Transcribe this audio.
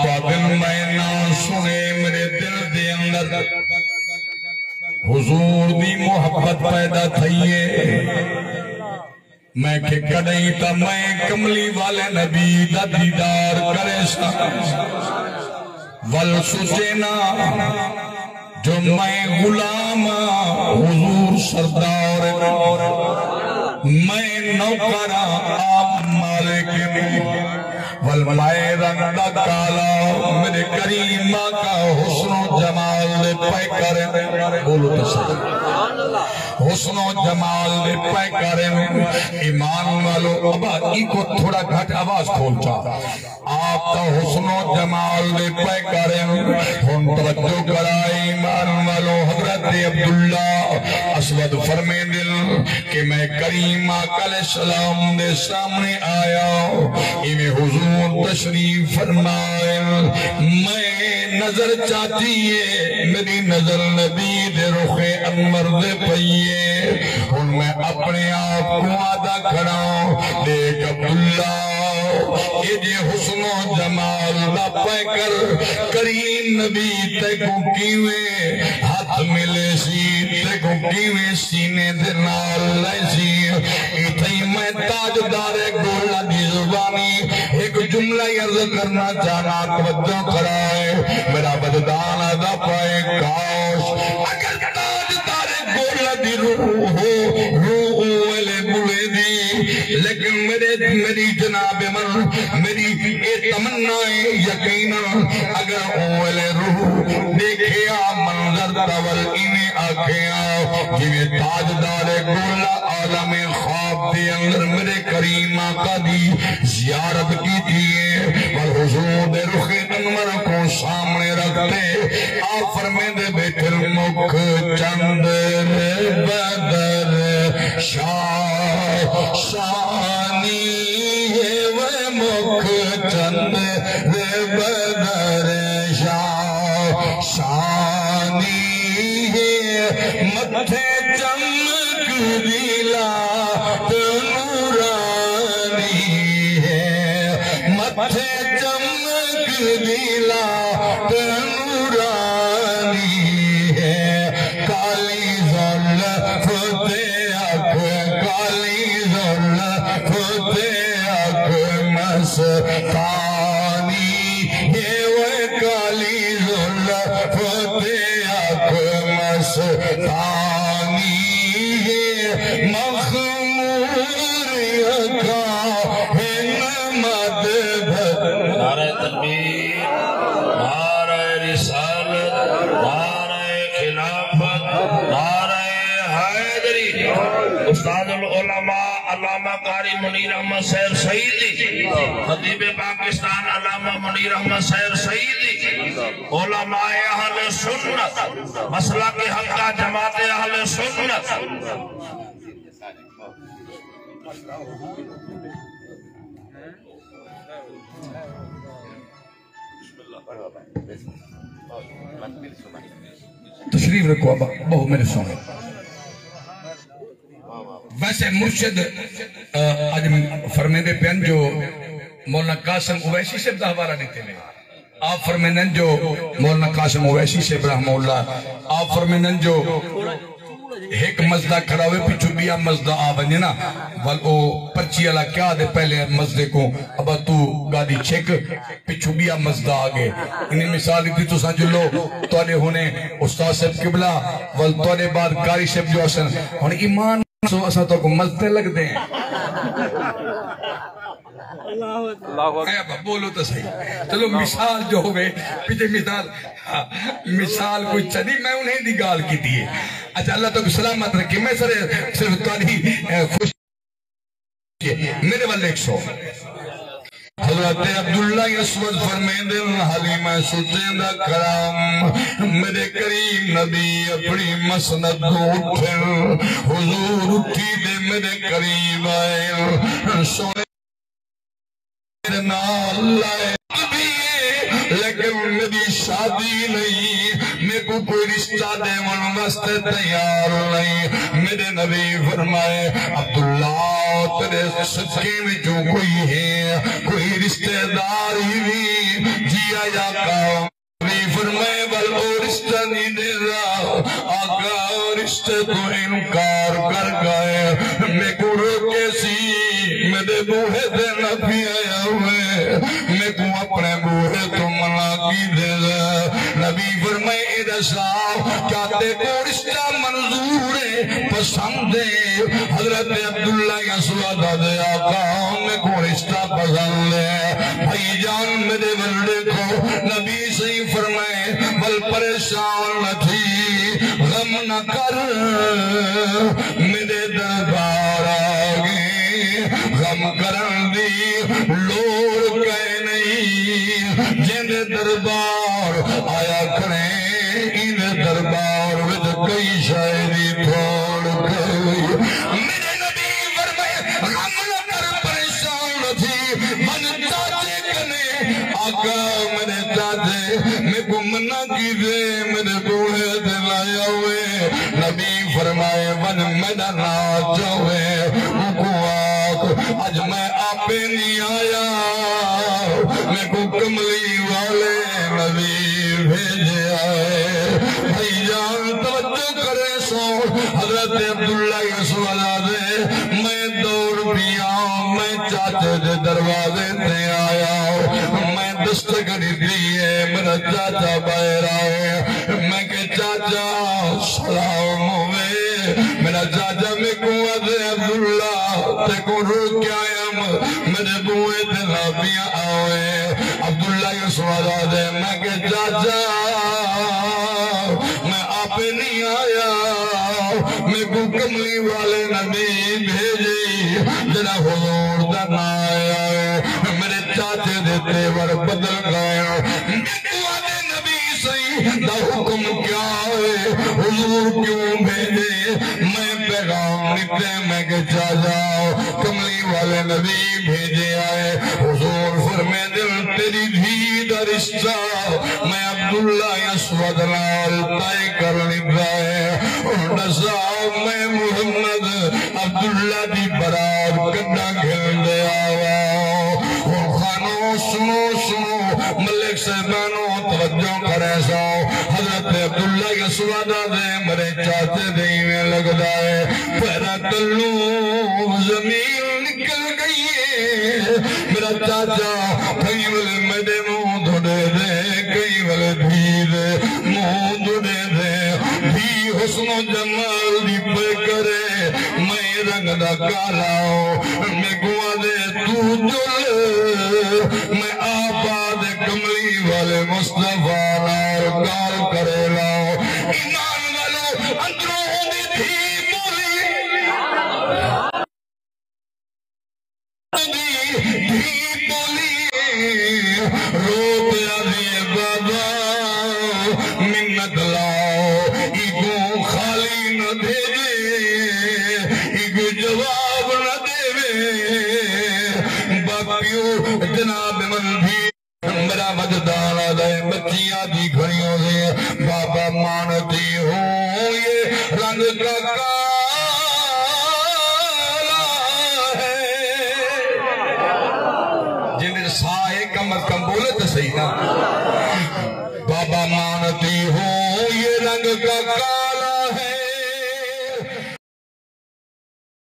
دن میں نہ سنے میرے دل دے اندر حضور دی محبت پیدا تھئیے میں کہ کڑیں تا میں کملی والے نبی دا دیدار کرے سا ول سجینا جو میں غلام حضور سردار میں نوکرا آپ مالک والمائے رنگ کالا میرے کریم کا حسن و جمال دے پہ کریں بولو تو صحیح حسن و جمال دے پہ کریں ایمان والو ابا ای کو تھوڑا گھٹ آواز کھولتا آپ کا حسن و جمال دے پہ کریں ہم توجہ کرائے ایمان والو حضرت عبداللہ اسود فرمے دل کہ میں کریم آقا علیہ السلام دے سامنے آیا میں حضور تشریف فرمائے میں نظر چاہتی ہے میری نظر نبی دے رخ انور دے پئیے اور میں اپنے آپ کو آدھا کھڑا دیکھ عبداللہ یہ جے حسن و جمال دا پہ کر کریم نبی تے کو کیوے ہاتھ ملے سی تے کو کیوے سینے دے نال لے سی اتھائی میں تاجدار گولا دی زبانی ایک جملہ عرض کرنا چاہنا توجہ کرائے میرا بددان دا پائے کاش اگر تاجدار گولا دی روح والے بلے دی لیکن میری جناب من میری تمنا یقینا اگر والے روح دیکھیا منظر دول انہیں آکھیا جنہیں تاجدار گولا عالم خواب دے اندر میرے کریم آقا دی زیارت کی دیئے والحضور دے رخ انور کو سامنے رکھتے آپ فرمے دے بیٹھر مکھ چندر بدر شانی ہے وہ مکھ چندر بدر شانی ہے متھے چمک دیلا متھے چمک دیلا نورانی ہے کالی زلف تے اکھ کالی زلف تے اکھ مستانی ہے وہ کالی زلف تے اکھ مستانی ہے مخمور اکھا نعرہ تکبیر نعرہ رسالت نعرہ خلافت نعرہ حیدری استاد العلماء علامہ قاری منیر احمد سیر سعیدی خطیب پاکستان علامہ منیر احمد سیر سعیدی علماء اہل سنت مسلک حقہ جماعت اہل سنت تشریف رکھو ابا بہو میرے سونے ویسے مرشد آج فرمیدے پین جو مولانا قاسم اویسی سے حوالہ دیتے ہیں آپ فرمیدن جو مولانا قاسم اویسی سے رحمہ اللہ آپ فرمیدن جو ایک مزدہ کھڑا ہوئے پیچھو بیا مزدہ آبنی نا او پرچی اللہ کیا دے پہلے مزدے کو ابا تو گاڑی چھک پیچھو بیا مزدہ آگے انہیں مثال دی تو سانجلو توڑے ہونے استاد صاحب قبلہ وال توڑے بعد کاری صاحب جو اسن اور ایمان سو اسا تو کو مزدے لگ دیں بولو تو صحیح چلو مثال جو ہوئے پیچھے مثال کوئی چلی میں انہیں دی گال کی دیئے اچھا اللہ تو سلامت رکھے میں صرف تاری خوش میرے والے ایک سو حضرت عبداللہ اسود فرمیدن حلیمہ سجیدہ کرام میرے کریم نبی اپنی مسند اٹھن حضور اٹھی دے میرے قریب آئے سونے نال لائے لیکن میری شادی نہیں میں کو کوئی رشتہ دے من وست تیار نہیں میرے نبی فرمائے عبداللہ تیرے صدقے میں جو کوئی ہے کوئی رشتہ دار ہی بھی جیا فرمائے بل او رشتہ نہیں دے رہا آقا رشتے تو انکار کر گئے میں کو روکے سی میرے بوہے دے نبی آیا ہوئے میں کو اپنے بوہے تو منع کی دے رہا نبی فرمائے ادھا صاحب کیا تے کو رشتہ منظور ہے پسند ہے حضرت عبداللہ یا سوادہ دے آقا میں کو رشتہ پسند ہے بھائی جان میرے بلڈے کو نبی صحیح فرمائے بل پریشان نہ تھی غم نہ کر میرے دربار آگے غم کرن دی لوڑ کہے نہیں جن دربار آیا کھڑے ان دربار وچ کئی شاعری تھوڑ گئی میرے نبی فرمائے غم نہ کر پریشان نہ تھی من چاچے کنے آقا میرے چاچے میں کو منع کی دے میرے بوڑھے دلایا ہوئے نبی فرمائے ون میرا ناچا ہوئے کو آگ آج میں آپے نہیں آیا میں کو کملی والے نبی بھیجے آئے بھائی جان توجہ کرے سو حضرت عبداللہ یسو علیہ میں دوڑ پیا میں چاچے دے دروازے تے آیا میں دستگری دیئے میرا چاچا باہر آئے میں کہ چاچا سلام ہوئے میرا چاچا میں کو عبداللہ تے کو روک کے آیا میرے بوئے تے نابیاں آئے عبداللہ یسو علیہ میں کہ چاچا میں آپ نہیں آیا میں کو کملی والے نبی بھیجی جنا حضور دا نہ آیا میرے چاچے دیتے ور بدل گئے میرے نبی صحیح دا حکم کیا ہے حضور کیوں بھیجے میں پیغام نکلے میں کہ چاچا کملی والے نبی بھیجے آئے حضور فرمے دل تیری دھی دا رشتہ میں عبداللہ یسود نال طے کر لکھا ہے نسا میں محمد عبداللہ دی برات کٹا گھل دے آوا خانوں سنو سنو ملک صاحبانوں توجہ کرے سو حضرت عبداللہ یسود دے مرے چاچے دیویں لگ دائے پیرا تلو زمین نکل گئی ہے میرا چاچا کئی والے میرے منہ دھڑے دے کئی والے بھی دے منہ دھڑے دے بھی حسن و جمال دی پہ کرے میں رنگ دا کالاؤ میں گوا دے تو جل میں آباد کملی والے مصطفیٰ نار کار کرے لاؤ ایمان والو اندروں دی تھی بولی دھی بولی رو پیا دیئے بابا منت لاؤ ایگو خالی نہ بھیجے ایگو جواب نہ دے باقیو جناب من بھی میرا مجدان آدھے بچیاں دی گھڑیوں سے بابا مانتی ہوں یہ رنگ کا کالا ہے جن سائے کم از کم بولے تو صحیح نا